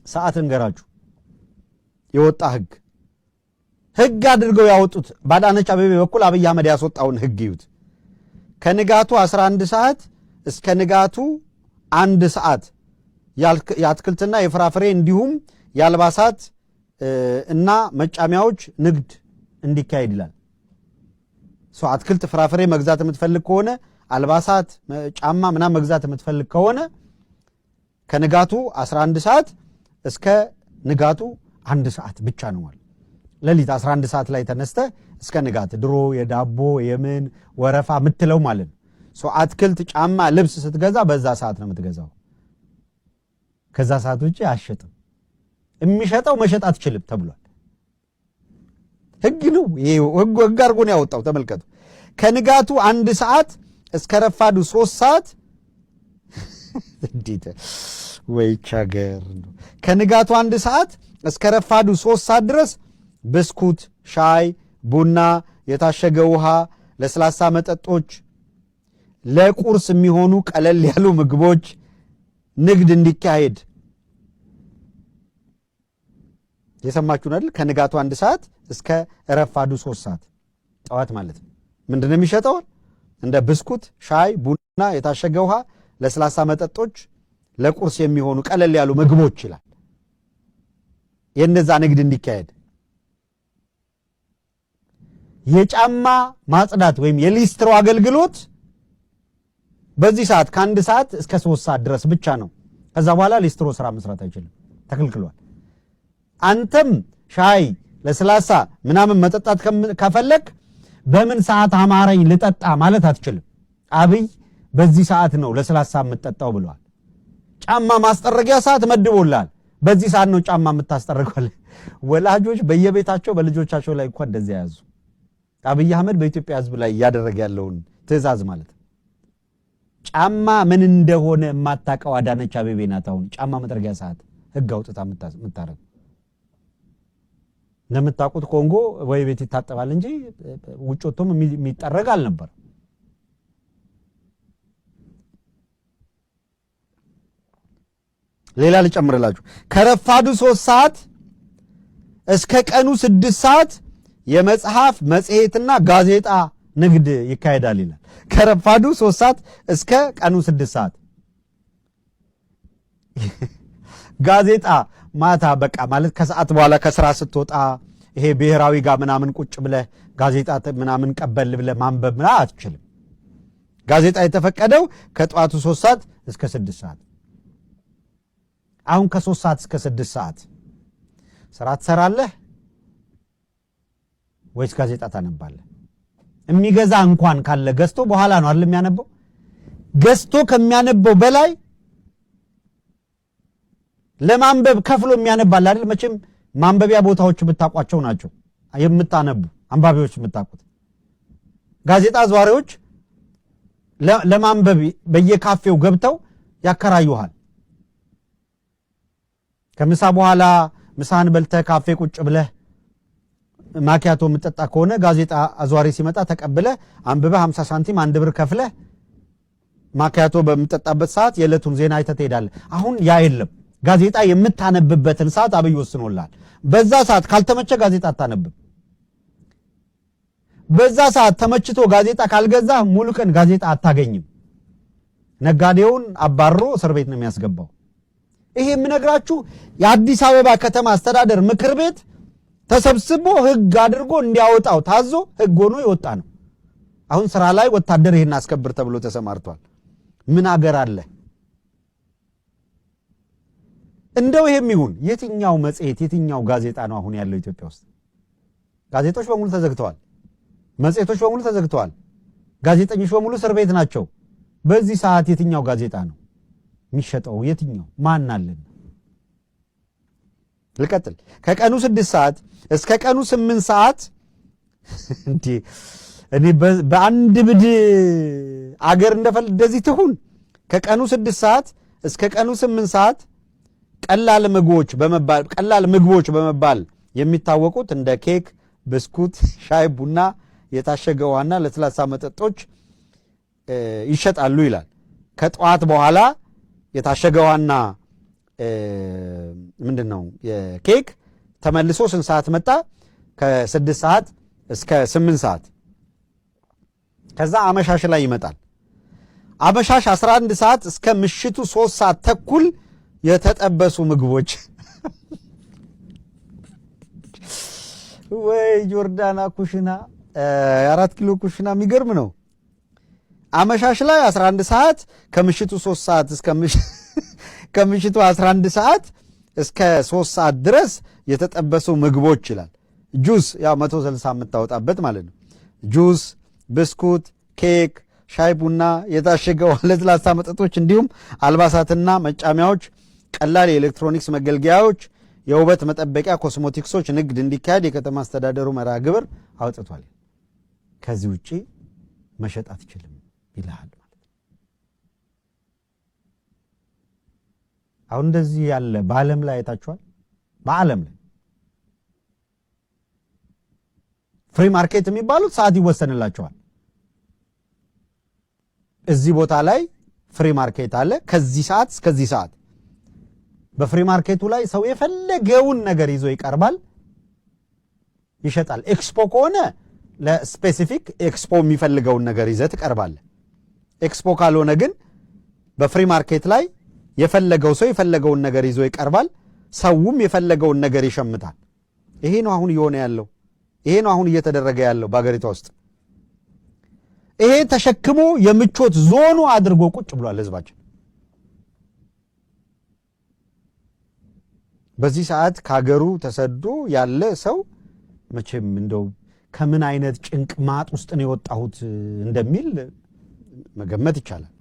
ሰዓት እንገራችሁ የወጣ ህግ አድርገው ያወጡት ባዳነች አቤቤ በኩል አብይ አህመድ ያስወጣውን ህግ ይዩት። ከንጋቱ 11 ሰዓት እስከ ንጋቱ 1 ሰዓት የአትክልትና የፍራፍሬ እንዲሁም የአልባሳት እና መጫሚያዎች ንግድ እንዲካሄድ ይላል። አትክልት ፍራፍሬ መግዛት የምትፈልግ ከሆነ አልባሳት ጫማ ምናምን መግዛት የምትፈልግ ከሆነ ከንጋቱ 11 ሰዓት እስከ ንጋቱ 1 ሰዓት ብቻ ነው ማለት። ሌሊት 11 ሰዓት ላይ ተነስተ እስከ ንጋት ድሮ የዳቦ የምን ወረፋ ምትለው ማለት ነው። አትክልት ጫማ ልብስ ስትገዛ በዛ ሰዓት ነው የምትገዛው። ከዛ ሰዓት ውጪ አሸጥም። የሚሸጠው መሸጥ አትችልም ተብሏል። ህግ ነው ይሄ። ህግ አድርጎ ነው ያወጣው። ተመልከቱ። ከንጋቱ 1 ሰዓት እስከ ረፋዱ 3 ሰዓት እንዴት ወይ ቻገር ነው። ከንጋቱ 1 ሰዓት እስከ ረፋዱ 3 ሰዓት ድረስ ብስኩት፣ ሻይ፣ ቡና፣ የታሸገ ውሃ፣ ለስላሳ መጠጦች፣ ለቁርስ የሚሆኑ ቀለል ያሉ ምግቦች ንግድ እንዲካሄድ የሰማችሁን አይደል? ከንጋቱ 1 ሰዓት እስከ ረፋዱ 3 ሰዓት ጠዋት ማለት ነው። ምንድነው የሚሸጠው? እንደ ብስኩት፣ ሻይ፣ ቡና፣ የታሸገ ውሃ፣ ለስላሳ መጠጦች፣ ለቁርስ የሚሆኑ ቀለል ያሉ ምግቦች ይላል። የነዛ ንግድ እንዲካሄድ የጫማ ማጽዳት ወይም የሊስትሮ አገልግሎት በዚህ ሰዓት ከ1 ሰዓት እስከ 3 ሰዓት ድረስ ብቻ ነው። ከዛ በኋላ ሊስትሮ ስራ መስራት አይችልም፣ ተከልክሏል። አንተም ሻይ ለስላሳ ምናምን መጠጣት ከፈለክ በምን ሰዓት አማረኝ ልጠጣ ማለት አትችልም። አብይ በዚህ ሰዓት ነው ለስላሳ የምትጠጣው ብለዋል። ጫማ ማስጠረጊያ ሰዓት መድቦላል። በዚህ ሰዓት ነው ጫማ የምታስጠርገው። ወላጆች በየቤታቸው በልጆቻቸው ላይ እንኳን እንደዚህ ያዙ። አብይ አህመድ በኢትዮጵያ ሕዝብ ላይ እያደረገ ያለውን ትዕዛዝ ማለት ጫማ ምን እንደሆነ የማታውቀው አዳነች አቤቤ ናት። አሁን ጫማ መጥረጊያ ሰዓት ህግ አውጥታ የምታረግ። እንደምታውቁት ኮንጎ ወይ ቤት ይታጠባል እንጂ ውጭ ወጥቶም የሚጠረግ አልነበር። ሌላ ልጨምርላችሁ። ከረፋዱ 3 ሰዓት እስከ ቀኑ 6 ሰዓት የመጽሐፍ መጽሔትና ጋዜጣ ንግድ ይካሄዳል ይላል። ከረፋዱ 3 ሰዓት እስከ ቀኑ 6 ሰዓት ጋዜጣ ማታ በቃ ማለት ከሰዓት በኋላ ከስራ ስትወጣ ይሄ ብሔራዊ ጋር ምናምን ቁጭ ብለህ ጋዜጣ ምናምን ቀበል ብለህ ማንበብ ምናምን አትችልም። ጋዜጣ የተፈቀደው ከጠዋቱ 3 ሰዓት እስከ 6 ሰዓት። አሁን ከ3 ሰዓት እስከ 6 ሰዓት ስራ ትሰራለህ ወይስ ጋዜጣ ታነባለህ? የሚገዛ እንኳን ካለ ገዝቶ በኋላ ነው አይደል የሚያነበው? ገዝቶ ከሚያነበው በላይ ለማንበብ ከፍሎ የሚያነባል አይደል? መቼም ማንበቢያ ቦታዎች ብታቋቸው ናቸው የምታነቡ አንባቢዎች የምታቁት። ጋዜጣ አዝዋሪዎች ለማንበብ በየካፌው ገብተው ያከራዩሃል። ከምሳ በኋላ ምሳን በልተህ ካፌ ቁጭ ብለህ ማኪያቶ የምትጠጣ ከሆነ ጋዜጣ አዝዋሪ ሲመጣ ተቀብለህ አንብበህ 50 ሳንቲም 1 ብር ከፍለህ ማኪያቶ በምትጠጣበት ሰዓት የዕለቱን ዜና አይተህ ትሄዳለህ። አሁን ያ የለም። ጋዜጣ የምታነብበትን ሰዓት አብይ ወስኖልሃል። በዛ ሰዓት ካልተመቸ ጋዜጣ አታነብም። በዛ ሰዓት ተመችቶ ጋዜጣ ካልገዛ ሙሉ ቀን ጋዜጣ አታገኝም። ነጋዴውን አባሮ እስር ቤት ነው የሚያስገባው። ይሄ የምነግራችሁ የአዲስ አበባ ከተማ አስተዳደር ምክር ቤት ተሰብስቦ ህግ አድርጎ እንዲያወጣው ታዞ ህግ ሆኖ ይወጣ ነው። አሁን ስራ ላይ ወታደር ይሄን አስከብር ተብሎ ተሰማርቷል። ምን አገር አለ? እንደው ይሄም ይሁን የትኛው መጽሔት የትኛው ጋዜጣ ነው አሁን ያለው ኢትዮጵያ ውስጥ? ጋዜጦች በሙሉ ተዘግተዋል። መጽሔቶች በሙሉ ተዘግተዋል። ጋዜጠኞች በሙሉ እስር ቤት ናቸው። በዚህ ሰዓት የትኛው ጋዜጣ ነው የሚሸጠው? የትኛው ማን አለን? ልቀጥል። ከቀኑ 6 ሰዓት እስከ ቀኑ 8 ሰዓት እንዴ እኔ በአንድ ብድ አገር እንደዚህ ትሁን። ከቀኑ 6 ሰዓት እስከ ቀኑ 8 ሰዓት ቀላል ምግቦች በመባል የሚታወቁት እንደ ኬክ፣ ብስኩት፣ ሻይ፣ ቡና፣ የታሸገ ውሃና ለስላሳ መጠጦች ይሸጣሉ ይላል። ከጠዋት በኋላ የታሸገ ውሃና ምንድነው የኬክ ተመልሶ ስንት ሰዓት መጣ? ከ6 ሰዓት እስከ 8 ሰዓት። ከዛ አመሻሽ ላይ ይመጣል። አመሻሽ 11 ሰዓት እስከ ምሽቱ 3 ሰዓት ተኩል የተጠበሱ ምግቦች። ወይ ጆርዳና ኩሽና፣ 4 ኪሎ ኩሽና የሚገርም ነው። አመሻሽ ላይ 11 ሰዓት ከምሽቱ 3 ሰዓት እስከ ከምሽቱ 11 ሰዓት እስከ 3 ሰዓት ድረስ የተጠበሱ ምግቦች ይላል። ጁስ ያው 160 የምታወጣበት ማለት ነው። ጁስ፣ ብስኩት፣ ኬክ፣ ሻይ ቡና፣ የታሸገው ለስላሳ መጠጦች እንዲሁም አልባሳትና መጫሚያዎች፣ ቀላል የኤሌክትሮኒክስ መገልገያዎች፣ የውበት መጠበቂያ ኮስሞቲክሶች ንግድ እንዲካሄድ የከተማ አስተዳደሩ መርሃ ግብር አውጥቷል። ከዚህ ውጪ መሸጥ አትችልም ይልሃል ማለት ነው። አሁን እንደዚህ ያለ በዓለም ላይ አይታችኋል። በዓለም ላይ ፍሪ ማርኬት የሚባሉት ሰዓት ይወሰንላቸዋል። እዚህ ቦታ ላይ ፍሪ ማርኬት አለ፣ ከዚህ ሰዓት እስከዚህ ሰዓት። በፍሪ ማርኬቱ ላይ ሰው የፈለገውን ነገር ይዞ ይቀርባል፣ ይሸጣል። ኤክስፖ ከሆነ ለስፔሲፊክ ኤክስፖ የሚፈልገውን ነገር ይዘህ ትቀርባለህ። ኤክስፖ ካልሆነ ግን በፍሪ ማርኬት ላይ የፈለገው ሰው የፈለገውን ነገር ይዞ ይቀርባል፣ ሰውም የፈለገውን ነገር ይሸምታል። ይሄ ነው አሁን እየሆነ ያለው። ይሄ ነው አሁን እየተደረገ ያለው በአገሪቷ ውስጥ። ይሄ ተሸክሞ የምቾት ዞኑ አድርጎ ቁጭ ብሏል ህዝባችን። በዚህ ሰዓት ከሀገሩ ተሰዶ ያለ ሰው መቼም እንደው ከምን አይነት ጭንቅ ማጥ ውስጥ ነው የወጣሁት እንደሚል መገመት ይቻላል።